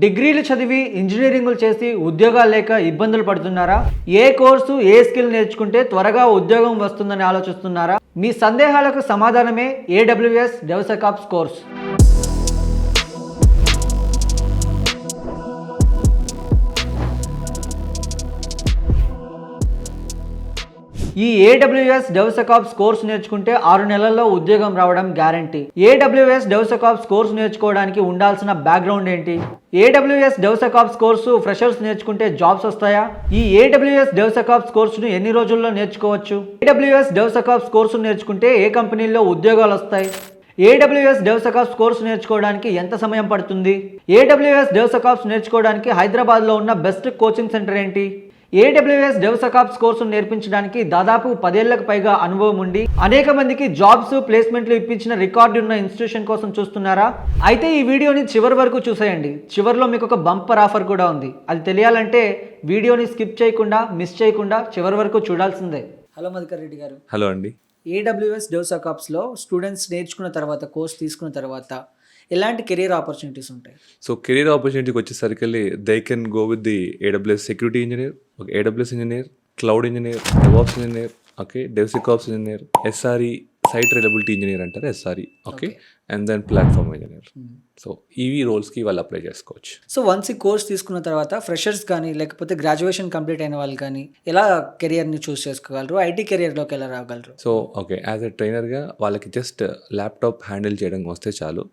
డిగ్రీలు చదివి ఇంజనీరింగ్లు చేసి ఉద్యోగాలు లేక ఇబ్బందులు పడుతున్నారా? ఏ కోర్సు ఏ స్కిల్ నేర్చుకుంటే త్వరగా ఉద్యోగం వస్తుందని ఆలోచిస్తున్నారా? మీ సందేహాలకు సమాధానమే AWS DevSecOps కోర్స్. ఈ AWS DevSecOps కోర్సు నేర్చుకుంటే 6 నెలల్లో ఉద్యోగం రావడం గ్యారంటీ. AWS DevSecOps కోర్సు నేర్చుకోవడానికి ఉండాల్సిన బ్యాక్గ్రౌండ్ ఏంటి? AWS DevSecOps కోర్సు ఫ్రెషర్స్ నేర్చుకుంటే జాబ్స్ వస్తాయా? ఈ AWS DevSecOps కోర్సును ఎన్ని రోజుల్లో నేర్చుకోవచ్చు? AWS DevSecOps కోర్సు నేర్చుకుంటే ఏ కంపెనీల్లో ఉద్యోగాలు వస్తాయి? AWS DevSecOps కోర్సు నేర్చుకోవడానికి ఎంత సమయం పడుతుంది? AWS DevSecOps నేర్చుకోవడానికి హైదరాబాద్లో ఉన్న బెస్ట్ కోచింగ్ సెంటర్ ఏంటి? AWS DevSecOps కోర్సును నేర్పించడానికి దాదాపు 10 ఏళ్లకు పైగా అనుభవం ఉండి అనేక మందికి జాబ్స్ ప్లేస్మెంట్లు ఇప్పించిన రికార్డు ఉన్న ఇన్స్టిట్యూషన్ కోసం చూస్తున్నారా? అయితే ఈ వీడియోని చివరి వరకు చూసేయండి. చివరిలో మీకు ఒక బంపర్ ఆఫర్ కూడా ఉంది. అది తెలియాలంటే వీడియోని స్కిప్ చేయకుండా మిస్ చేయకుండా చివరి వరకు చూడాల్సిందే. హలో మధుకర్ రెడ్డి గారు. హలో అండి. AWS DevSecOpsలో స్టూడెంట్స్ నేర్చుకున్న తర్వాత కోర్స్ తీసుకున్న తర్వాత ఎలాంటి కెరీర్ ఆపర్చునిటీస్ ఉంటాయి? సో కెరీర్ ఆపర్చునిటీకి వచ్చేసరికి they can go with the AWS security engineer, AWS engineer, cloud engineer, DevOps engineer, okay, DevSecOps engineer, SRE site reliability engineer అంటారు, SRE, okay, and then platform engineer. So ఈవీ రోల్స్కి వాళ్ళు apply చేసుకోవచ్చు. So once ఈ course తీసుకున్న తర్వాత freshers కానీ లేకపోతే గ్రాడ్యుయేషన్ కంప్లీట్ అయిన వాళ్ళు కానీ ఎలా కెరియర్ని చూస్ చేసుకోగలరు? ఐటీ కెరియర్లోకి ఎలా రాగలరు? సో ఓకే, యాజ్ ఎ ట్రైనర్గా వాళ్ళకి జస్ట్ ల్యాప్టాప్ హ్యాండిల్ చేయడం వస్తే చాలు.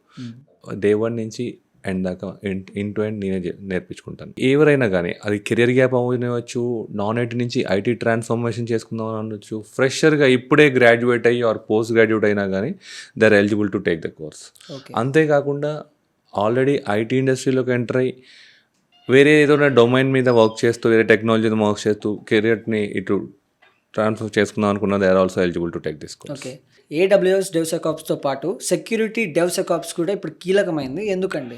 డే 1 నుంచి ఎండ్ దాకా ఎండ్ టు ఎండ్ నేనే నేర్పించుకుంటాను. ఎవరైనా కానీ అది కెరియర్ గ్యాప్ అవ్వచ్చు, నాన్ ఐటీ నుంచి ఐటీ ట్రాన్స్ఫర్మేషన్ చేసుకుందాం అనొచ్చు, ఫ్రెషర్గా ఇప్పుడే గ్రాడ్యుయేట్ అయ్యి ఆర్ పోస్ట్ గ్రాడ్యుయేట్ అయినా కానీ they are eligible to take the course. అంతేకాకుండా ఆల్రెడీ ఐటీ ఇండస్ట్రీలోకి ఎంటర్ అయ్యి వేరే ఏదైనా డొమైన్ మీద వర్క్ చేస్తూ వేరే టెక్నాలజీ మీద వర్క్ చేస్తూ కెరియర్ని ఇటు ట్రాన్స్ఫర్ చేసుకుందాం అనుకున్న they are also eligible to take this course. Okay, AWS DevSecOpsతో పాటు సెక్యూరిటీ DevSecOps కూడా ఇప్పుడు కీలకమైంది. ఎందుకండి?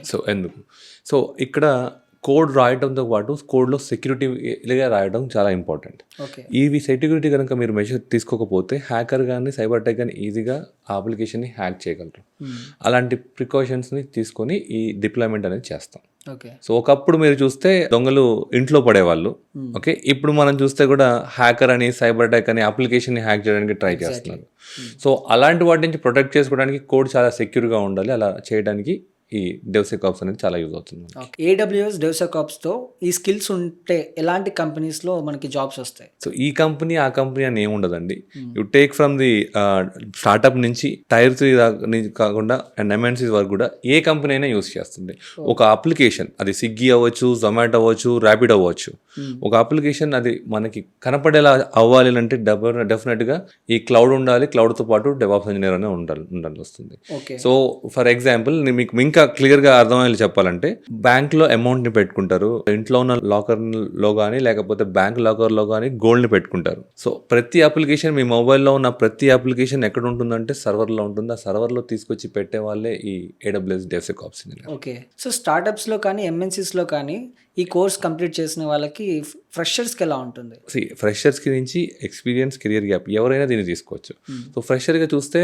సో ఇక్కడ కోడ్ రాయడంతో పాటు కోడ్లో సెక్యూరిటీగా రాయడం చాలా ఇంపార్టెంట్. ఇవి సెక్యూరిటీ కనుక మీరు మెజర్ తీసుకోకపోతే హ్యాకర్ కానీ సైబర్ అటాక్ కానీ ఈజీగా ఆ అప్లికేషన్ని హ్యాక్ చేయగలరు. అలాంటి ప్రికాషన్స్ని తీసుకొని ఈ డిప్లాయ్మెంట్ అనేది చేస్తాం. సో ఒకప్పుడు మీరు చూస్తే దొంగలు ఇంట్లో పడేవాళ్ళు, ఓకే, ఇప్పుడు మనం చూస్తే కూడా హ్యాకర్ అని సైబర్ అటాక్ అని అప్లికేషన్ని హ్యాక్ చేయడానికి ట్రై చేస్తున్నారు. సో అలాంటి వాటి నుంచి ప్రొటెక్ట్ చేసుకోవడానికి కోడ్ చాలా సెక్యూర్గా ఉండాలి. అలా చేయడానికి ఈ DevSecOps అనేది చాలా యూజ్ అవుతుంది. AWS DevSecOpsతో ఈ స్కిల్స్ ఉంటే ఎలాంటి కంపెనీస్లో మనకి జాబ్స్ వస్తాయి? సో ఈ కంపెనీ ఆ కంపెనీ అని ఏమి ఉండదండి. You take from the startup నుంచి టైర్ 3 కాకుండా అండ్ MNCs వరకు కూడా ఏ కంపెనీ అయినా యూజ్ చేస్తుంది. ఒక అప్లికేషన్ అది స్విగ్గీ అవ్వచ్చు, జొమాటో అవ్వచ్చు, ర్యాపిడ్ అవ్వచ్చు. ఒక అప్లికేషన్ అది మనకి కనపడేలా అవ్వాలి అంటే డెఫినెట్గా ఈ క్లౌడ్ ఉండాలి. క్లౌడ్తో పాటు DevOps ఇంజనీర్ అనే ఉండాలి వస్తుంది. సో ఫర్ ఎగ్జాంపుల్ మీకు ఇంకా క్లియర్గా అర్థమయ్యేలా చెప్పాలంటే బ్యాంక్లో అమౌంట్ని పెట్టుకుంటారు, ఇంట్లో ఉన్న లాకర్లో కానీ లేకపోతే బ్యాంక్ లాకర్లో కానీ గోల్డ్ని పెట్టుకుంటారు. సో ప్రతి అప్లికేషన్ మీ మొబైల్లో ఉన్న ప్రతి అప్లికేషన్ ఎక్కడ ఉంటుందంటే సర్వర్లో ఉంటుంది. ఆ సర్వర్లో తీసుకొచ్చి పెట్టే వాళ్ళే ఈ AWS DevSecOps. ఓకే, సో స్టార్టప్స్లో కానీ MNCస్లో కానీ ఈ కోర్స్ కంప్లీట్ చేసిన వాళ్ళకి ఫ్రెషర్స్కి ఎలా ఉంటుంది? ఫ్రెషర్స్కి నుంచి ఎక్స్పీరియన్స్, కెరియర్ గ్యాప్ ఎవరైనా దీన్ని తీసుకోవచ్చు. సో ఫ్రెషర్గా చూస్తే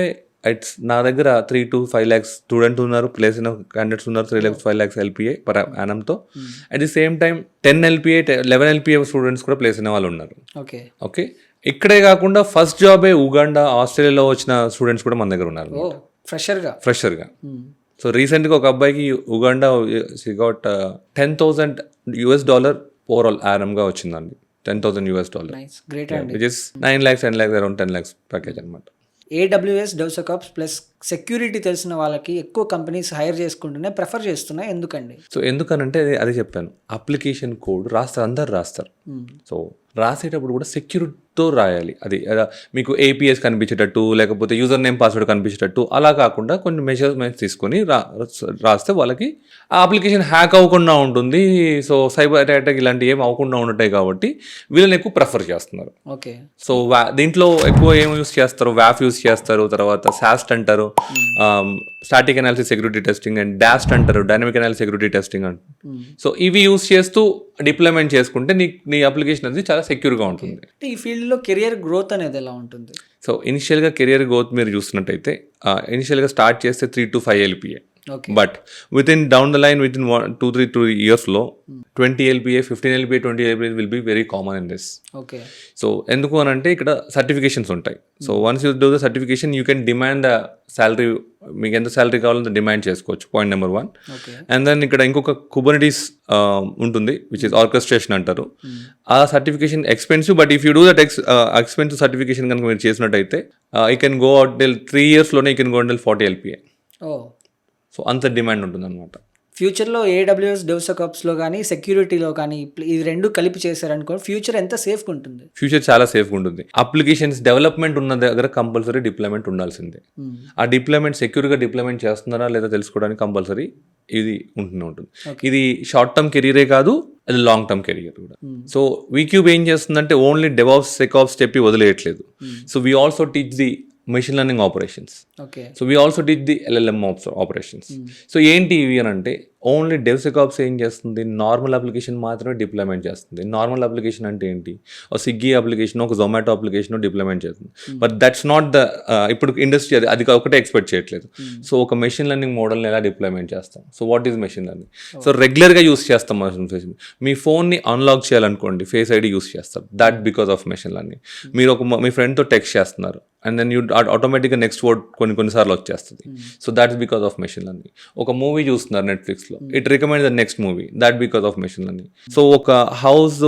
నా దగ్గర 3 to 5 lakhs స్టూడెంట్ ఉన్నారు, ప్లేస్ అయిన క్యాండిడేట్స్ ఉన్నారు. 3 lakhs 5 lakhs LPA పర్ యానంతో. At the same time 10 LPA 11 LPA students కూడా ప్లేస్ అయిన వాళ్ళు ఉన్నారు. ఓకే, ఇక్కడే కాకుండా ఫస్ట్ జాబే ఉగాండా, ఆస్ట్రేలియాలో వచ్చిన స్టూడెంట్స్ కూడా మన దగ్గర ఉన్నారు ఫ్రెషర్గా. సో రీసెంట్గా ఒక అబ్బాయికి ఉగాండా గాట్ $10,000 ఓవరాల్ యానంగా వచ్చిందండి. $10,000 which is 9 lakhs 10 lakhs around 10 lakhs package అనమాట. AWS DevSecOps ప్లస్ సెక్యూరిటీ తెలిసిన వాళ్ళకి ఎక్కువ కంపెనీస్ హైర్ చేసుకుంటూనే ప్రిఫర్ చేస్తున్నాయి. ఎందుకండి? సో ఎందుకనంటే అదే చెప్పాను, అప్లికేషన్ కోడ్ అందరు రాస్తారు. సో రాసేటప్పుడు కూడా సెక్యూరిటీతో రాయాలి. అది మీకు APS కనిపించేటట్టు లేకపోతే యూజర్ నేమ్ పాస్వర్డ్ కనిపించేటట్టు అలా కాకుండా కొన్ని మెజర్మెంట్స్ తీసుకొని రాస్తే వాళ్ళకి ఆ అప్లికేషన్ హ్యాక్ అవ్వకుండా ఉంటుంది. సో సైబర్ అటాక్ ఇలాంటివి ఏం అవ్వకుండా ఉంటాయి కాబట్టి వీళ్ళని ఎక్కువ ప్రిఫర్ చేస్తున్నారు. ఓకే, సో దీంట్లో ఎక్కువ ఏం యూస్ చేస్తారు? WAF యూస్ చేస్తారు, తర్వాత SAST అంటారు, static analysis security testing, and DAST అంటారు, డైనమిక్ అనాలిసిస్ సెక్యూరిటీ టెస్టింగ్ అంటారు. సో ఇవి యూస్ చేస్తూ డిప్లాయ్మెంట్ చేసుకుంటే నీ అప్లికేషన్ అనేది చాలా సెక్యూర్గా ఉంటుంది. ఈ ఫీల్డ్లో కెరియర్ గ్రోత్ అనేది ఎలా ఉంటుంది? సో ఇనిషియల్గా కెరియర్ గ్రోత్ మీరు చూస్తున్నట్టయితే ఇనిషియల్గా స్టార్ట్ చేస్తే 3 to 5 LPA okay but down the line with in 2 yearsలో 20 LPA 15 LPA 20 LPA will be very common in this. Okay so ఎందుకు అని అంటే ఇక్కడ సర్టిఫికేషన్స్ ఉంటాయి. So once you do the certification you can demand the salary, మీకు ఎంత salary కావాలంటే demand చేసుకోవచ్చు, point number 1. Okay and then ఇక్కడ ఇంకొక కుబర్నెటీస్ ఉంటుంది విచ్ ఇస్ ఆర్కెస్ట్రేషన్ అంటారు. ఆ certification expensive, but if you do that expensive certification కనుక మీరు చేసినట్టయితే you can go out till 3 yearsలోనే you can go till 40 LPA. Oh so అంత డిమాండ్ ఉంటుంది అనమాట. ఫ్యూచర్లో AWS DevSecOpsలో కానీ సెక్యూరిటీలో కానీ ఇది రెండు కలిపి చేశారనుకో ఫ్యూచర్ ఎంత సేఫ్గా ఉంటుంది? ఫ్యూచర్ చాలా సేఫ్గా ఉంటుంది. అప్లికేషన్స్ డెవలప్మెంట్ ఉన్న దగ్గర కంపల్సరీ డిప్లాయ్మెంట్ ఉండాల్సిందే. ఆ డిప్లాయ్మెంట్ సెక్యూర్గా డిప్లాయ్మెంట్ చేస్తున్నారా లేదా తెలుసుకోవడానికి కంపల్సరీ ఇది ఉంటుంది. ఇది షార్ట్ టర్మ్ కెరీరే కాదు, అది లాంగ్ టర్మ్ కెరియర్ కూడా. సో వీక్యూబ్ ఏం చేస్తుందంటే ఓన్లీ డెవాప్స్ సెకాప్స్ చెప్పి వదిలేయట్లేదు. So we also teach the machine learning operations. Okay so we also teach the LLM operations. So ఏంటి ఇవి అని అంటే ఓన్లీ డెవ్సెకాప్స్ ఏం చేస్తుంది, నార్మల్ అప్లికేషన్ మాత్రమే డిప్లాయ్మెంట్ చేస్తుంది. నార్మల్ అప్లికేషన్ అంటే ఏంటి, ఒక స్విగ్గీ అప్లికేషన్, ఒక జొమాటో అప్లికేషన్ డిప్లాయ్మెంట్ చేస్తుంది. బట్ దట్స్ నాట్ ద ఇప్పుడు ఇండస్ట్రీ అది ఒకటే ఎక్స్పెక్ట్ చేయట్లేదు. సో ఒక మెషిన్ లెర్నింగ్ మోడల్ని ఎలా డిప్లాయ్మెంట్ చేస్తాం. So what is machine learning? So రెగ్యులర్గా యూస్ చేస్తాం మెషిన్. మీ ఫోన్ని అన్లాక్ చేయాలనుకోండి, ఫేస్ ఐడి యూస్ చేస్తారు, that because of machine learning. మీరు మీ ఫ్రెండ్తో టెక్స్ట్ చేస్తున్నారు అండ్ దెన్ యూ ఆటోమేటిక్గా నెక్స్ట్ వర్డ్ కొన్నిసార్లు వచ్చేస్తుంది. So that's because of machine learning. ఒక మూవీ చూస్తున్నారు నెట్ఫ్లిక్స్లో, it recommend the next movie, that because of machine learning. So ఒక హౌస్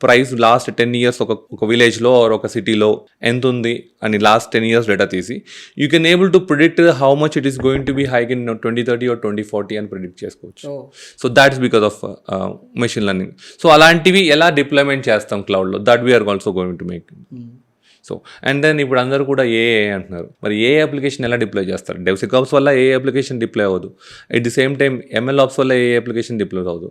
ప్రైస్ లాస్ట్ 10 years ఒక విలేజ్లో ఆర్ ఒక సిటీలో ఎంత ఉంది అని లాస్ట్ 10 years డేటా తీసి you can able to predict how much it is going to be hike in 2030 or 2040 అని ప్రిడిక్ట్ చేసుకోవచ్చు. So that's because of machine learning. So అలాంటివి ఎలా డిప్లాయ్మెంట్ చేస్తాం క్లౌడ్లో, that we're also going to make. So and then ఇప్పుడు అందరూ కూడా AI అంటున్నారు. మరి ఏ అప్లికేషన్ ఎలా డిప్లాయ్ చేస్తారు? డెవ్సెకాప్స్ వల్ల ఏ అప్లికేషన్ డిప్లాయ్ అవ్వదు. At the same time ML ops వల్ల ఏ అప్లికేషన్ డిప్లాయ్ అవ్వదు.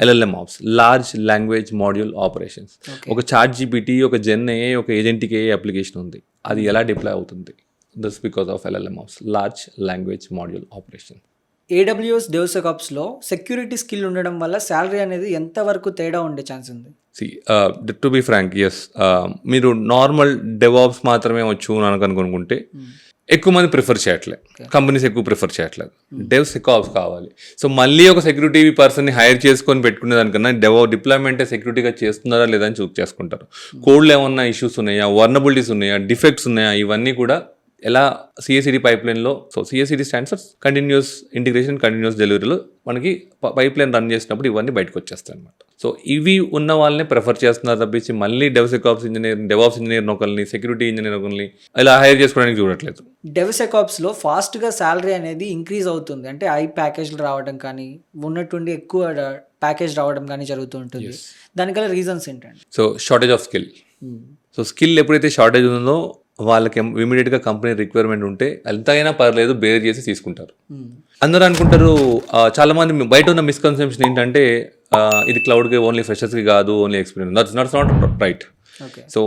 LLM ops, large language module operations. ఒక చాట్ జీపీటీ, ఒక జెన్ AI, ఒక ఏజెంట్కి ఏ అప్లికేషన్ ఉంది, అది ఎలా డిప్లాయ్ అవుతుంది? That's because of LLM ops, large language module operation. AWS DevSecOpsలో సెక్యూరిటీ స్కిల్ ఉండడం వల్ల శాలరీ అనేది ఎంతవరకు తేడా ఉండే ఛాన్స్ ఉంది? To be frank, yes. మీరు నార్మల్ డెవాప్స్ మాత్రమే వచ్చు అనుకుంటే ఎక్కువ మంది ప్రిఫర్ చేయట్లేదు, కంపెనీస్ ఎక్కువ ప్రిఫర్ చేయట్లేదు. డెవ్సెకాప్స్ కావాలి. సో మళ్ళీ ఒక సెక్యూరిటీ పర్సన్ని హైర్ చేసుకొని పెట్టుకునే దానికన్నా డిప్లాయ్మెంట్ సెక్యూరిటీగా చేస్తున్నారా లేదా అని చూస్ చేసుకుంటారు. కోడ్లో ఏమన్నా ఇష్యూస్ ఉన్నాయా, వర్నబిలిటీస్ ఉన్నాయా, డిఫెక్ట్స్ ఉన్నాయా, ఇవన్నీ కూడా ఎలా CI/CD పైప్లైన్లో. So CI/CD stands for continuous integration, continuous డెలివరీలో మనకి పైప్లైన్ రన్ చేసినప్పుడు ఇవన్నీ బయటకు వచ్చేస్తాయి అనమాట. సో ఇవి ఉన్న వాళ్ళని ప్రిఫర్ చేస్తున్నారు తప్పించి మళ్ళీ డెవ్సెకాప్స్ ఇంజనీర్, డెవాప్స్ ఇంజనీర్ ఒకరిని, సెక్యూరిటీ ఇంజనీర్ ఒకరిని ఇలా హైర్ చేసుకోవడానికి చూడట్లేదు. డెవ్సెకాప్స్లో ఫాస్ట్గా శాలరీ అనేది ఇంక్రీజ్ అవుతుంది, అంటే హై ప్యాకేజ్లు రావడం కానీ ఉన్నట్టుండి ఎక్కువ ప్యాకేజ్ రావడం కానీ జరుగుతూ ఉంటుంది. దానికల్ల రీజన్స్ ఏంటండి? So shortage of skill. So skill ఎప్పుడైతే షార్టేజ్ ఉందో వాళ్ళకి ఇమీడియట్గా కంపెనీ రిక్వైర్మెంట్ ఉంటే ఎంతైనా పర్లేదు బేర్ చేసి తీసుకుంటారు. అందరూ అనుకుంటారు, చాలామంది బయట ఉన్న మిస్కన్సెప్షన్ ఏంటంటే ఇది క్లౌడ్కి ఓన్లీ ఫ్రెషర్స్కి కాదు, only experience. That's not right. So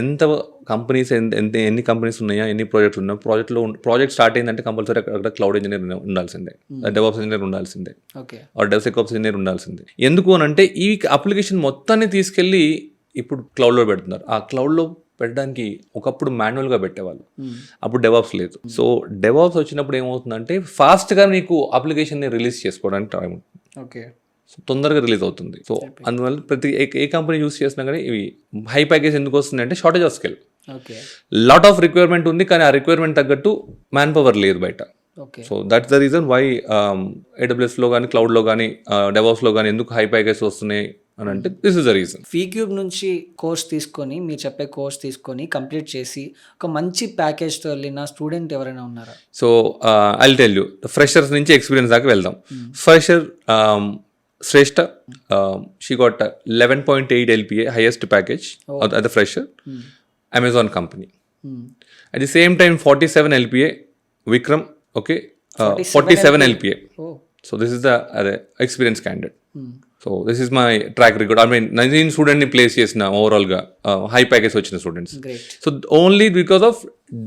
ఎంత కంపెనీస్ ఎన్ని కంపెనీస్ ఉన్నాయా, ఎన్ని ప్రాజెక్ట్స్ ఉన్నాయో, ప్రాజెక్ట్ స్టార్ట్ అయిందంటే కంపల్సరీ అక్కడ క్లౌడ్ ఇంజనీర్ ఉండాల్సిందే, డెవాప్స్ ఇంజనీర్ ఉండాల్సిందే, ఆర్ డెవ్సెకాప్స్ ఇంజనీర్ ఉండాల్సిందే. ఎందుకు అని అంటే ఈ అప్లికేషన్ మొత్తాన్ని తీసుకెళ్ళి ఇప్పుడు క్లౌడ్లో పెడుతున్నారు. ఆ క్లౌడ్లో పెట్టడానికి ఒకప్పుడు మాన్యువల్గా పెట్టేవాళ్ళు, అప్పుడు డెవాప్స్ లేదు. సో డెవాప్స్ వచ్చినప్పుడు ఏమవుతుందంటే ఫాస్ట్గా నీకు అప్లికేషన్ని రిలీజ్ చేసుకోవడానికి టైం ఉంటుంది. ఓకే, తొందరగా రిలీజ్ అవుతుంది. సో అందువల్ల ప్రతి ఏ కంపెనీ యూస్ చేసినా కానీ ఇవి హై ప్యాకేజ్ ఎందుకు వస్తుంది అంటే shortage of skill. Lot of requirement ఉంది కానీ ఆ రిక్వైర్మెంట్ తగ్గట్టు మ్యాన్ పవర్ లేదు బయట. So that's the reason why AWSలో కానీ, క్లౌడ్లో కానీ, డెవాప్స్లో కానీ ఎందుకు హై ప్యాకేజ్ వస్తున్నాయి అని అంటే this is the reason. V Cube నుంచి కోర్స్ తీసుకొని, మీరు చెప్పే కోర్స్ తీసుకొని కంప్లీట్ చేసి ఒక మంచి ప్యాకేజ్తో వెళ్ళిన స్టూడెంట్ ఎవరైనా ఉన్నారా? So I will tell you, freshers నుంచి ఎక్స్పీరియన్స్ దాకా వెళ్దాం. Fresher Shreshta, she got 11.8 LPA highest package at the fresher, Amazon company. At the same time 47 LPA Vikram, okay, 47 LPA. So this is the experience candidate. So this is my track record. I mean 19 స్టూడెంట్ని place చేసిన ఓవరాల్గా high package వచ్చిన students. So only because of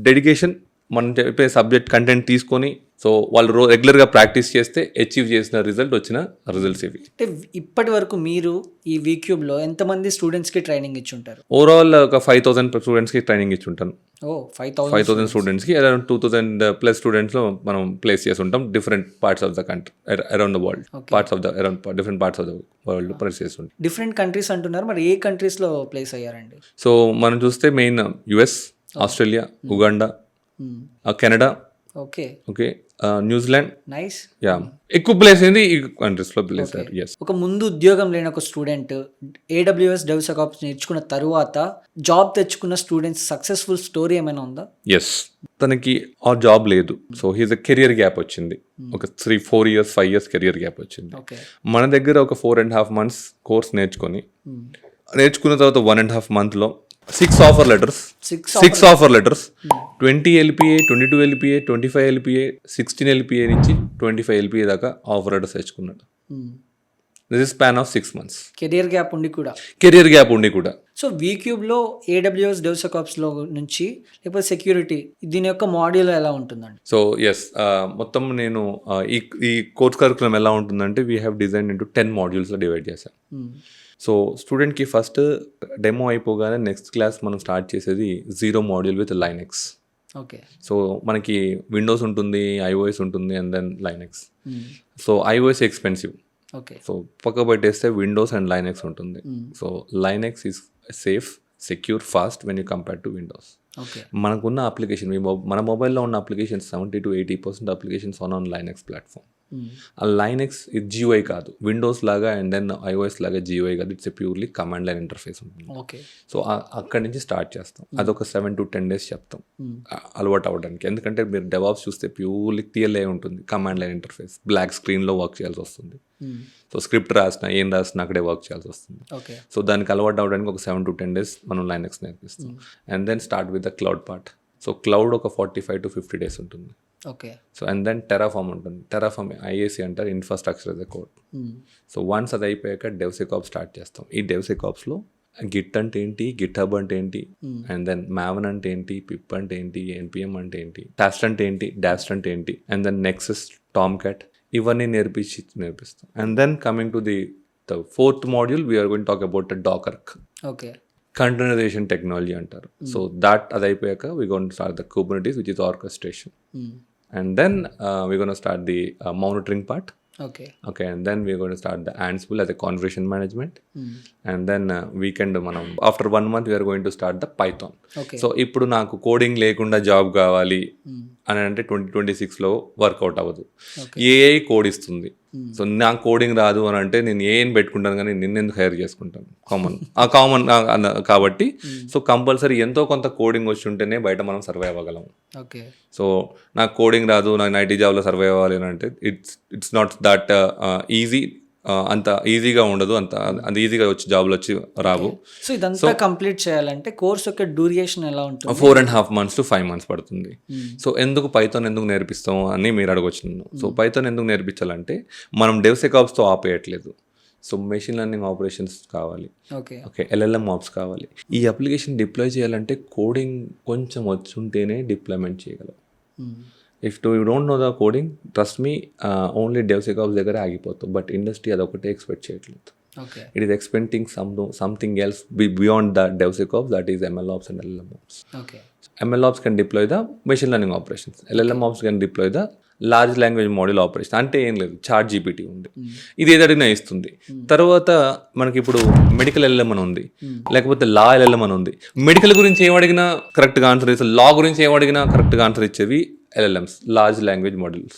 dedication మనం చెప్పే subject content తీసుకొని so వాళ్ళు రెగ్యులర్గా practice చేస్తే అచీవ్ చేసిన రిజల్ట్ వచ్చిన రిజల్ట్స్ ఇవి. అంటే ఇప్పటి వరకు మీరు ఈ వీక్యూబ్లో ఎంతమంది స్టూడెంట్స్కి ట్రైనింగ్ ఇచ్చి ఉంటారు? ఓవరాల్ ఒక 5,000 స్టూడెంట్స్కి ట్రైనింగ్ ఇచ్చి ఉంటాను. 5,000 స్టూడెంట్స్కి అరౌండ్ 2,000+ స్టూడెంట్స్లో మనం ప్లేస్ చేసి ఉంటాం different parts of the country around the world. Different parts of the world place చేసి ఉంటాం. డిఫరెంట్ కంట్రీస్ అంటున్నారు, మరి ఏ కంట్రీస్లో ప్లేస్ అయ్యారండి? సో మనం చూస్తే main US, Australia, Uganda, Canada, okay, New Zealand, nice. Yeah ఎక్కువ ప్లేస్ అయింది ఈ కంట్రీస్లో ప్లేస్ అయ్యారు. ఎస్. ఒక ముందు ఉద్యోగం లేని ఒక స్టూడెంట్ AWS DevSecOps నేర్చుకున్న తర్వాత జాబ్ తెచ్చుకున్న స్టూడెంట్స్ సక్సెస్ఫుల్ స్టోరీ ఏమైనా ఉందా? ఎస్, తనకి ఆ జాబ్ లేదు, so he's a career gap వచ్చింది. ఒక 3-4 years 5 years కెరియర్ గ్యాప్ వచ్చింది. మన దగ్గర ఒక 4.5 months కోర్స్ నేర్చుకున్న తర్వాత 1.5 monthలో 6 offer letters, 20 LPA, 22 LPA, 25 LPA, 16 LPA నుంచి 25 LPA దాకా ఆఫర్ లెటర్స్ తెచ్చుకున్నాడు. This is span of 6 months. Career gap ఉండి కూడా. సో వీక్యూబ్లో AWS DevSecOpsలో నుంచి లేకపోతే సెక్యూరిటీ దీని యొక్క మాడ్యూల్ ఎలా ఉంటుందండి? సో ఎస్, మొత్తం నేను ఈ కోర్స్ కరికులం ఎలా ఉంటుందంటే we have design into 10 modules divide చేశాను. సో స్టూడెంట్కి ఫస్ట్ డెమో అయిపోగానే నెక్స్ట్ క్లాస్ మనం స్టార్ట్ చేసేది 0 module with Linux. Okay. So మనకి విండోస్ ఉంటుంది, iOS ఉంటుంది, and then Linux. So iOS expensive, okay. So పక్క పెట్టేస్తే విండోస్ అండ్ లైనెక్స్ ఉంటుంది. So Linux is safe, secure, fast when you compare to Windows. మనకున్న application మన మొబైల్లో ఉన్న applications 70-80% applications on Linux platform. ఆ లైనెక్స్ ఇది GUI కాదు, విండోస్ లాగా అండ్ దెన్ iOS లాగా GUI కాదు, it's purely command line interface ఉంటుంది. సో అక్కడి నుంచి స్టార్ట్ చేస్తాం. అదొక 7 to 10 days చెప్తాం అలవాటు అవ్వడానికి. ఎందుకంటే మీరు DevOps చూస్తే ప్యూర్లీ TLA ఉంటుంది, కమాండ్ లైన్ ఇంటర్ఫేస్, బ్లాక్ స్క్రీన్లో వర్క్ చేయాల్సి వస్తుంది. సో స్క్రిప్ట్ ఏం రాసినా అక్కడే వర్క్ చేయాల్సి వస్తుంది. సో దానికి అలవాటు అవ్వడానికి ఒక 7 to 10 days మనం లైనెక్స్ నేర్పిస్తాం. And then start with the cloud part. So cloud ఒక 45 to 50 days ఉంటుంది. Okay. So and then Terraform ఉంటుంది. టెరాఫామ్ IAC అంటారు, ఇన్ఫ్రాస్ట్రక్చర్ as a code. సో వన్స్ అది అయిపోయాక DevSecOps స్టార్ట్ చేస్తాం. ఈ DevSecOpsలో గిట్ అంటే ఏంటి, గిట్హబ్ అంటే ఏంటి, అండ్ దెన్ మావన్ అంటే ఏంటి, పిప్ అంటే ఏంటి, NPM అంటే ఏంటి, టాస్ట్ అంటే ఏంటి, డాస్ట్ అంటే ఏంటి, అండ్ దెన్ నెక్సస్, టామ్క్యాట్, ఇవన్నీ నేర్పిస్తాం. And then coming to the 4th module we're going talk about Docker. Okay. Containerization technology అంటారు. సో దాట్ అది అయిపోయాక we gonna start the Kubernetes which is orchestration. And then we gonna start the monitoring part. Okay, and then we're going to start the Ansible as a configuration management. And then weekend మనం after 1 month we are going to start the Python. So ఇప్పుడు నాకు coding లేకుండా job కావాలి అని అంటే 2026లో work out అవ్వదు. AI code ఇస్తుంది. So నాకు కోడింగ్ రాదు అని అంటే నేను ఏం పెట్టుకుంటాను కానీ నిన్నెందుకు హైర్ చేసుకుంటాను, కామన్ కాబట్టి. సో కంపల్సరీ ఎంతో కొంత కోడింగ్ వచ్చి ఉంటేనే బయట మనం సర్వైవ్ అవ్వగలం. సో నాకు కోడింగ్ రాదు, నాకు IT జాబ్లో సర్వైవ్ అవ్వాలి అని అంటే ఇట్స్ నాట్ దట్ ఈజీ. అంత ఈజీగా ఉండదు, అంత ఈజీగా వచ్చి జాబ్లు వచ్చి రావు. సో ఇదంతా కంప్లీట్ చేయాలంటే కోర్స్ యొక్క డ్యూరేషన్ ఎలా ఉంటుంది? 4.5 months to 5 months పడుతుంది. సో ఎందుకు పైథాన్ ఎందుకు నేర్పిస్తాము అని మీరు అడగొచ్చు. సో పైథాన్ ఎందుకు నేర్పించాలంటే మనం DevSecOpsతో ఆపేయట్లేదు. సో మెషిన్ లెర్నింగ్ ఆపరేషన్స్ కావాలి, ఓకే, LLM ఆప్స్ కావాలి. ఈ అప్లికేషన్ డిప్లాయ్ చేయాలంటే కోడింగ్ కొంచెం వచ్చి ఉంటేనే డిప్లాయ్మెంట్ చేయగలం. If you don't know the coding, trust me, only DevSecOps దగ్గర ఆగిపోతాం. బట్ ఇండస్ట్రీ అదొకటే ఎక్స్పెక్ట్ చేయట్లేదు. It is expecting something else beyond the DevSecOps, that is MLOps and LLMOps. MLOps can deploy the machine learning operations. LLMOps can deploy the large language model operation. అంటే ఏం లేదు, ChatGPT ఉంది, ఇది ఏదడిగినా ఇస్తుంది. తర్వాత మనకి ఇప్పుడు మెడికల్ LLM అని ఉంది, లేకపోతే లా LLM అని ఉంది. మెడికల్ గురించి ఏమడిగినా కరెక్ట్గా ఆన్సర్ ఇస్తుంది, లా గురించి ఏమడిగినా కరెక్ట్గా ఆన్సర్ ఇచ్చేవి LLMs, large language models.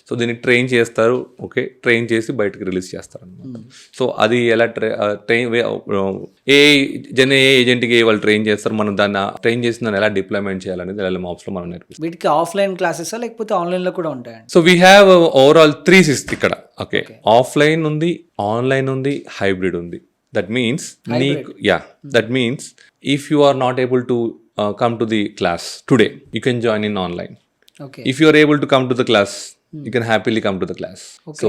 So దీన్ని ట్రైన్ చేస్తారు, ఓకే, ట్రైన్ చేసి బయటకు రిలీజ్ చేస్తారు అనమాట. సో అది ఎలా ఏ ఏజెంట్కి వాళ్ళు ట్రైన్ చేస్తారు, మనం దాన్ని ట్రైన్ చేసిన దాన్ని ఎలా డిప్లాయ్మెంట్ చేయాలనేది LLM ఆప్స్లో మనం నేర్పిస్తాం. వీటికి ఆఫ్లైన్ క్లాసెస్ లేకపోతే ఆన్లైన్లో కూడా ఉంటాయండి? So we have overall 3 systems ఇక్కడ. ఓకే, ఆఫ్లైన్ ఉంది, ఆన్లైన్ ఉంది, హైబ్రిడ్ ఉంది. That means that means if you are not able to come to the class today, you can join in online. If you are able to come to the class, you can happily come to the class. So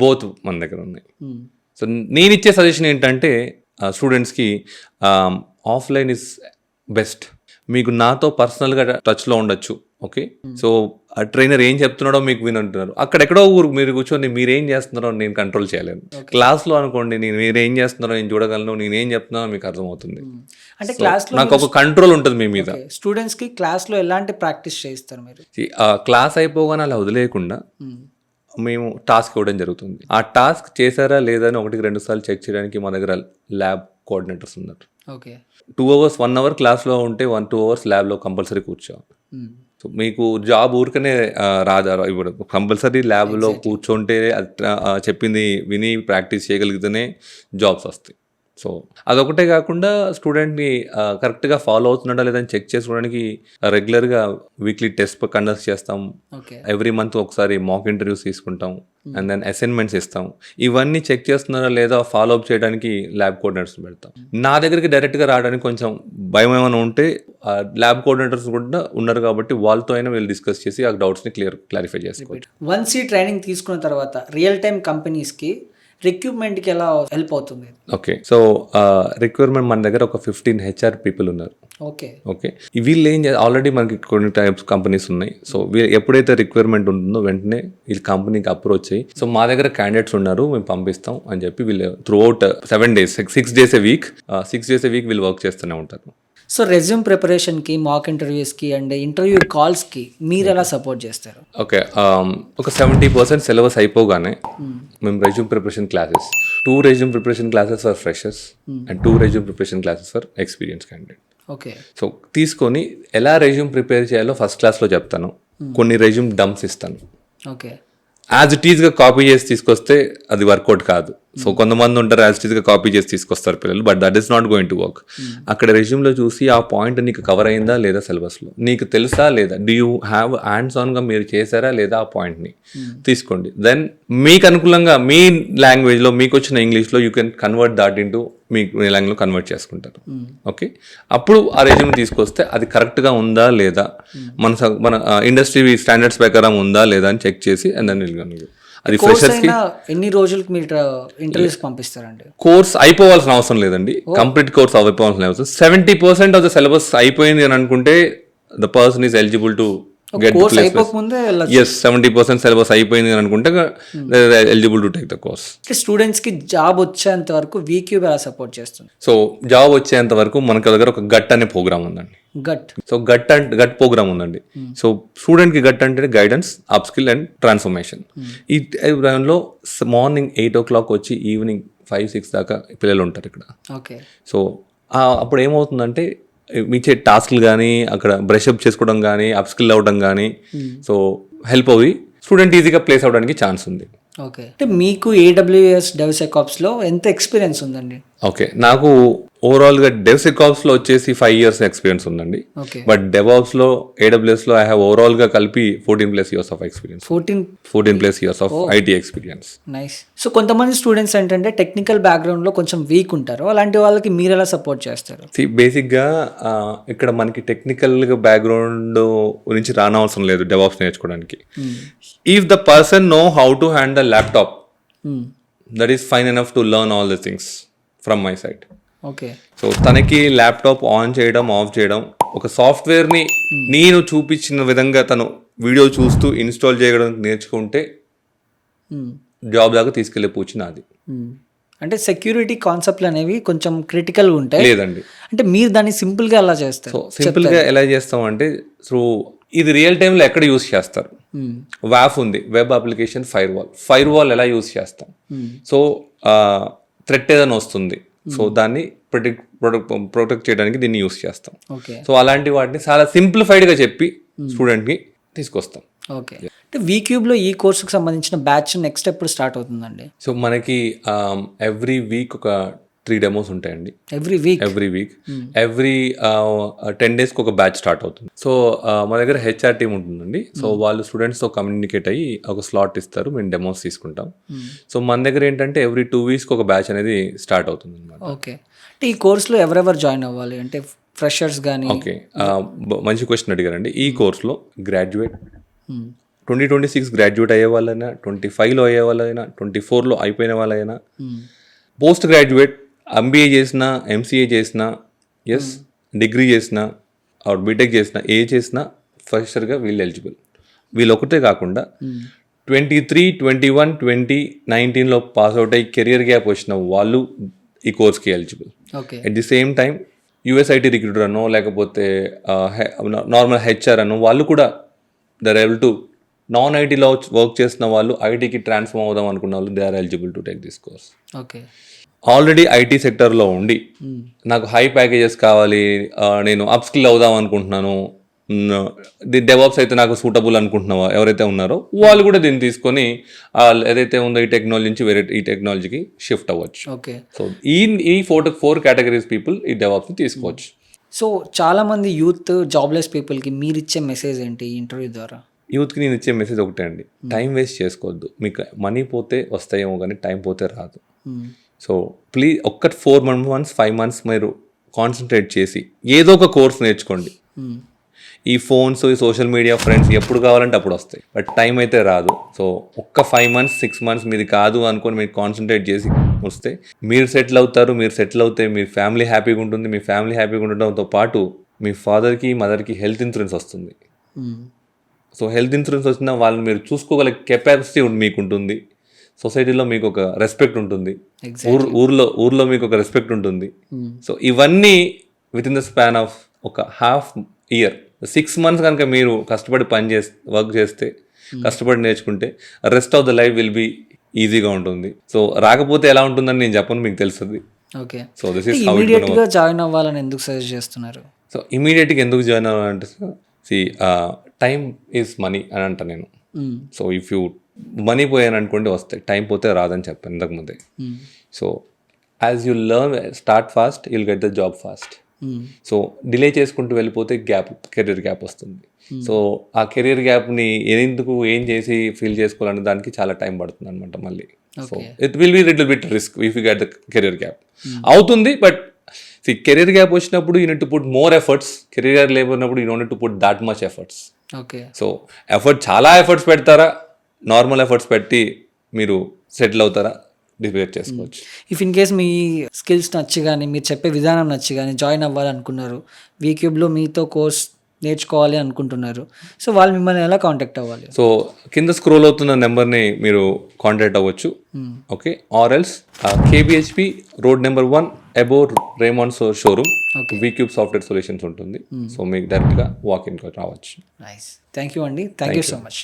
both మన దగ్గర ఉన్నాయి. So నేను ఇచ్చే suggestion ఏంటంటే స్టూడెంట్స్కి offline is best. మీకు నాతో పర్సనల్గా టచ్లో ఉండొచ్చు, ఓకే, సో ఆ ట్రైనర్ ఏం చెప్తున్నాడో మీకు వినంటున్నారు, అక్కడెక్కడో ఊరు మీరు కూర్చొని మీరేం చేస్తున్నారో నేను కంట్రోల్ చేయలేను. క్లాస్లో అనుకోండి, నేను మీరేం చేస్తున్నారో నేను చూడగలను, నేనేం చెప్తున్నానో మీకు అర్థమవుతుంది. అంటే క్లాస్లో నాకు ఒక కంట్రోల్ ఉంటుంది మీ మీద. స్టూడెంట్స్కి క్లాస్లో ఎలాంటి ప్రాక్టీస్ చేయిస్తారు మీరు? ఆ క్లాస్ అయిపోగానే అలా వదిలేయకుండా మేము టాస్క్ ఇవ్వడం జరుగుతుంది. ఆ టాస్క్ చేశారా లేదా అని 1-2 సార్లు చెక్ చేయడానికి మా దగ్గర ల్యాబ్ కోఆర్డినేటర్స్ ఉన్నారు. ఓకే, 2 hours 1 hour క్లాస్లో ఉంటే 1-2 hours ల్యాబ్లో కంపల్సరీ కూర్చోవాలి. సో మీకు జాబ్ ఊరికనే రాదా, ఇప్పుడు కంపల్సరీ ల్యాబ్లో కూర్చుంటే చెప్పింది విని ప్రాక్టీస్ చేయగలిగితేనే జాబ్స్ వస్తాయి. సో అదొకటే కాకుండా స్టూడెంట్ని కరెక్ట్గా ఫాలో అవుతున్నాడా లేదని చెక్ చేసుకోవడానికి రెగ్యులర్గా వీక్లీ టెస్ట్ కండక్ట్ చేస్తాం. ఎవ్రీ మంత్ ఒకసారి మాక్ ఇంటర్వ్యూస్ తీసుకుంటాం, అండ్ దెన్ అసైన్మెంట్స్ ఇస్తాం. ఇవన్నీ చెక్ చేస్తున్నారా లేదా ఫాలో అప్ చేయడానికి ల్యాబ్ కోఆర్డినేటర్స్ పెడతాం. నా దగ్గరికి డైరెక్ట్గా రావడానికి కొంచెం భయం ఏమైనా ఉంటే ల్యాబ్ కోఆర్డినేటర్స్ కూడా ఉన్నారు కాబట్టి వాళ్ళతో అయినా వీళ్ళు డిస్కస్ చేసి ఆ డౌట్స్ని క్లారిఫై చేసుకోవచ్చు. వన్స్ ఈ ట్రైనింగ్ తీసుకున్న తర్వాత రియల్ టైమ్ కంపెనీస్కి రిక్రూట్మెంట్కి ఎలా హెల్ప్ అవుతుంది? ఓకే, సో రిక్వైర్మెంట్ మన దగ్గర ఒక 15 HR పీపుల్ ఉన్నారు. ఓకే, వీళ్ళు ఏం ఆల్రెడీ మనకి కొన్ని టైప్స్ కంపెనీస్ ఉన్నాయి. సో ఎప్పుడైతే రిక్వైర్మెంట్ ఉంటుందో వెంటనే వీళ్ళు కంపెనీకి అప్రోచ్ అయ్యి, సో మా దగ్గర క్యాండిడేట్స్ ఉన్నారు మేము పంపిస్తాం అని చెప్పి వీళ్ళు throughout 7 days 6 days a week వీళ్ళు వర్క్ చేస్తూనే ఉంటారు. సో రెజ్యూమ్ ప్రిపరేషన్కి, మాక్ ఇంటర్వ్యూస్కి అండ్ ఇంటర్వ్యూ కాల్స్కి మీరు ఎలా సపోర్ట్ చేస్తారు? ఓకే, ఒక 70% సిలబస్ అయిపోగానే మేము resume preparation classes, 2 resume preparation classes for freshers and 2 resume preparation classes for experience candidate. Okay, so తీసుకొని ఎలా రెజ్యూమ్ ప్రిపేర్ చేయాలో ఫస్ట్ క్లాస్లో చెప్తాను. కొన్ని రెజ్యూమ్ డంప్స్ ఇస్తాను. ఓకే, యాజ్ ఇట్ ఈస్గా కాపీ చేసి తీసుకొస్తే అది వర్కౌట్ కాదు. సో కొంతమంది ఉంటారు యాజ్ ఇట్ ఈస్గా కాపీ చేసి తీసుకొస్తారు పిల్లలు, but that is not going to work. అక్కడ రెజ్యూమ్లో చూసి ఆ పాయింట్ నీకు కవర్ అయిందా లేదా, సిలబస్లో నీకు తెలుసా లేదా, డూ యూ హ్యావ్ హ్యాండ్స్ ఆన్గా మీరు చేశారా లేదా ఆ పాయింట్ని తీసుకోండి. దెన్ మీకు అనుకూలంగా మీ లాంగ్వేజ్లో మీకు వచ్చిన ఇంగ్లీష్లో you can convert that into మీ లాంగ్వేజ్లో కన్వర్ట్ చేసుకుంటారు. ఓకే, అప్పుడు ఆ రెజ్యూమ్ తీసుకొస్తే అది కరెక్ట్గా ఉందా లేదా, మన ఇండస్ట్రీ స్టాండర్డ్స్ ప్రకారం ఉందా లేదా అని చెక్ చేసి అండ్ దెన్ అది ఫ్రెషర్స్కి. ఎన్ని రోజులకి మీరు ఇంటర్వ్యూస్ పంపిస్తారండి? కోర్స్ అయిపోవాల్సిన అవసరం లేదండి, కంప్లీట్ కోర్స్ అయిపోవాల్సిన అవసరం. 70% ఆఫ్ ద సిలబస్ అయిపోయింది అని అనుకుంటే the person is eligible to get the placement. yes, 70% syllabus అయిపోయింది అని అనుకుంటే eligible to take the course. స్టూడెంట్స్కి జాబ్ వచ్చేంత వరకు వీక్యూబ్ ఎలా సపోర్ట్ చేస్తుంది? సో జాబ్ వచ్చేంత వరకు మనకి దగ్గర ఒక గట్ అనే ప్రోగ్రామ్ ఉందండి. సో గట్ ప్రోగ్రామ్ ఉందండి. సో స్టూడెంట్కి గట్ అంటే guidance, up skill and transformation. ఈ టైంలో మార్నింగ్ 8 o'clock వచ్చి ఈవినింగ్ 5-6 దాకా పిల్లలు ఉంటారు ఇక్కడ. ఓకే, సో అప్పుడు ఏమవుతుందంటే ఇచ్చే టాస్క్లు కానీ అక్కడ బ్రష్ అప్ చేసుకోవడం కానీ అప్ స్కిల్ అవ్వడం కానీ సో హెల్ప్ అవి స్టూడెంట్ ఈజీగా ప్లేస్ అవ్వడానికి ఛాన్స్ ఉంది. ఓకే, అంటే మీకు AWS DevSecOpsలో ఎంత ఎక్స్పీరియన్స్ ఉందండి? ఓకే, నాకు ఓవరాల్గా DevSecOpsలో వచ్చేసి 5 years ఎక్స్పీరియన్స్ ఉందండి. బట్ DevOpsలో AWSలో ఐ హ్యావ్ ఓవరాల్గా కలిపి 14+ years of experience. 14+ years of IT experience. Nice. So కొంతమంది స్టూడెంట్స్ ఏంటంటే టెక్నికల్ బ్యాక్గ్రౌండ్లో కొంచెం వీక్ ఉంటారు, అలాంటి వాళ్ళకి మీరు ఎలా సపోర్ట్ చేస్తారు? బేసిక్గా ఇక్కడ మనకి టెక్నికల్గా బ్యాక్గ్రౌండ్ నుంచి రానవసరం లేదు DevOps నేర్చుకోవడానికి. If the person know how to handle laptop, that is fine enough to learn all the things from my side. Okay, so తనకి ల్యాప్టాప్ ఆన్ చేయడం, ఆఫ్ చేయడం, ఒక సాఫ్ట్వేర్ని నేను చూపించిన విధంగా తను వీడియో చూస్తూ ఇన్స్టాల్ చేయడం నేర్చుకుంటే జాబ్ దాకా తీసుకెళ్లే పూచి నాది. అంటే సెక్యూరిటీ కాన్సెప్ట్లు అనేవి కొంచెం క్రిటికల్గా ఉంటాయి. లేదండి, అంటే మీరు దాన్ని సింపుల్గా ఎలా చేస్తారు? సో సింపుల్గా ఎలా చేస్తాం అంటే ఇది రియల్ టైంలో ఎక్కడ యూస్ చేస్తారు? WAF ఉంది, వెబ్ అప్లికేషన్ ఫైర్ వాల్ ఎలా యూస్ చేస్తాం? సో థ్రెట్ ఏదైనా వస్తుంది, సో దాన్ని ప్రొటెక్ట్ చేయడానికి దీన్ని యూస్ చేస్తాం. సో అలాంటి వాటిని చాలా సింప్లిఫైడ్గా చెప్పి స్టూడెంట్కి తీసుకొస్తాం. ఓకే, అంటే వీక్యూబ్లో ఈ కోర్సుకు సంబంధించిన బ్యాచ్ నెక్స్ట్ ఎప్పుడు స్టార్ట్ అవుతుందండి? సో మనకి ఎవ్రీ వీక్ ఒక 3 demos ఉంటాయండి. ఎవ్రీ వీక్ ఎవ్రీ 10 days ఒక బ్యాచ్ స్టార్ట్ అవుతుంది. సో మా దగ్గర HR టీమ్ ఉంటుందండి. సో వాళ్ళు స్టూడెంట్స్తో కమ్యూనికేట్ అయ్యి ఒక స్లాట్ ఇస్తారు, మేము డెమోస్ తీసుకుంటాం. సో మన దగ్గర ఏంటంటే ఎవ్రీ 2 weeks ఒక బ్యాచ్ అనేది స్టార్ట్ అవుతుంది అన్నమాట. ఓకే, అంటే ఈ కోర్సులో ఎవరెవరు జాయిన్ అవ్వాలి? అంటే ఫ్రెషర్స్ కానీ? ఓకే, మంచి క్వశ్చన్ అడిగారండి. ఈ కోర్సులో గ్రాడ్యుయేట్ 2026 గ్రాడ్యుయేట్ అయ్యే వాళ్ళైనా, 25లో అయ్యే వాళ్ళైనా, 24లో అయిపోయిన వాళ్ళైనా, పోస్ట్ గ్రాడ్యుయేట్ MBA చేసినా, MCA చేసినా, డిగ్రీ చేసినా, బీటెక్ చేసినా, చేసినా ఫ్రెషర్గా వీళ్ళు ఎలిజిబుల్. వీళ్ళు ఒకటే కాకుండా 23, 21, 2019లో పాస్అవుట్ అయ్యి కెరియర్ గ్యాప్ వచ్చిన వాళ్ళు ఈ కోర్స్కి eligible. Okay. At the same time US IT recruiter అనో లేకపోతే నార్మల్ హెచ్ఆర్ అనో వాళ్ళు కూడా దర్ ఏబుల్ టు నాన్ ఐటీలో వర్క్ చేసిన వాళ్ళు ఐటీకి ట్రాన్స్ఫార్మ్ అవుదాం అనుకున్న వాళ్ళు they are eligible to take this course. Okay. Already IT సెక్టర్లో ఉండి నాకు హై ప్యాకేజెస్ కావాలి, నేను అప్ స్కిల్ అవుదాం అనుకుంటున్నాను, డెవాప్స్ అయితే నాకు సూటబుల్ అనుకుంటున్నా ఎవరైతే ఉన్నారో వాళ్ళు కూడా దీన్ని తీసుకొని ఏదైతే ఉందో ఈ టెక్నాలజీ నుంచి వేరే ఈ టెక్నాలజీకి షిఫ్ట్ అవ్వచ్చు. ఓకే. సో ఈ 4 కేటగిరీస్ పీపుల్ ఈ డెవాప్స్ని తీసుకోవచ్చు. సో చాలామంది యూత్ జాబ్లెస్ పీపుల్కి మీరు ఇచ్చే మెసేజ్ ఏంటి ఈ ఇంటర్వ్యూ ద్వారా? యూత్కి నేను ఇచ్చే మెసేజ్ ఒకటే అండి, టైం వేస్ట్ చేసుకోవద్దు. మీకు మనీ పోతే వస్తాయేమో కానీ టైం పోతే రాదు. సో ప్లీజ్ 4 months 5 months మీరు కాన్సన్ట్రేట్ చేసి ఏదో ఒక కోర్స్ నేర్చుకోండి. ఈ ఫోన్స్, ఈ సోషల్ మీడియా, ఫ్రెండ్స్ ఎప్పుడు కావాలంటే అప్పుడు వస్తాయి, బట్ టైం అయితే రాదు. సో 1 5 months 6 months మీది కాదు అనుకొని మీరు కాన్సన్ట్రేట్ చేసి వస్తే మీరు సెటిల్ అవుతారు. మీరు సెటిల్ అవుతే మీ ఫ్యామిలీ హ్యాపీగా ఉంటుంది. మీ ఫ్యామిలీ హ్యాపీగా ఉండడంతో పాటు మీ ఫాదర్కి మదర్కి హెల్త్ ఇన్సూరెన్స్ వస్తుంది. సో హెల్త్ ఇన్సూరెన్స్ వచ్చిన వాళ్ళని మీరు చూసుకోగల కెపాసిటీ మీకు ఉంటుంది. సొసైటీలో మీకు ఒక రెస్పెక్ట్ ఉంటుంది. ఊర్లో మీకు ఒక రెస్పెక్ట్ ఉంటుంది. సో ఇవన్నీ with in the span of ఒక హాఫ్ ఇయర్ 6 months కనుక మీరు కష్టపడి వర్క్ చేస్తే, కష్టపడి నేర్చుకుంటే rest of the life will be ఈజీగా ఉంటుంది. సో రాకపోతే ఎలా ఉంటుందని నేను చెప్పను, మీకు తెలుస్తుంది. Okay. So this is how ఇమీడియట్గా జాయిన్ అవ్వాలని ఎందుకు సజెస్ట్ చేస్తున్నారు? సో ఇమీడియట్గా ఎందుకు జాయిన్ అవ్వాలంటే టైం ఈజ్ మనీ అని అంట నేను. సో ఇఫ్ యూ మనీ పోయాను అనుకోండి వస్తాయి, టైం పోతే రాదని చెప్పాను ఇంతకుముందే. So as you learn start fast you'll get the job fast. So delay చేసుకుంటూ వెళ్ళిపోతే కెరీర్ గ్యాప్ వస్తుంది. సో ఆ కెరీర్ గ్యాప్ని ఏం చేసి ఫీల్ చేసుకోవాలనే దానికి చాలా టైం పడుతుంది అనమాట మళ్ళీ. So it will be little bit risk if you get the career gap. అవుతుంది, బట్ కెరీర్ గ్యాప్ వచ్చినప్పుడు you need to put more efforts. Career gap లేకపోయినప్పుడు you don't need to put that much efforts. Okay. So చాలా efforts పెడతారా, normal efforts పెట్టి మీరు settle అవుతారా, debate చేసుకోవచ్చు. If in case మీ స్కిల్స్ నచ్చి కానీ మీరు చెప్పే విధానం నచ్చి కానీ జాయిన్ అవ్వాలనుకున్నారు, వీక్యూబ్లో మీతో కోర్స్ నేర్చుకోవాలి అనుకుంటున్నారు, సో వాళ్ళు మిమ్మల్ని ఎలా కాంటాక్ట్ అవ్వాలి? సో కింద స్క్రోల్ అవుతున్న నెంబర్ని మీరు కాంటాక్ట్ అవ్వచ్చు. Okay. Or else KBHP road number 1 above Raymond showroom VCube software solutions ఉంటుంది. సో మీకు డైరెక్ట్గా వాక్ ఇన్ రావచ్చు. నైస్. థ్యాంక్ యూ అండి. Thank you so much.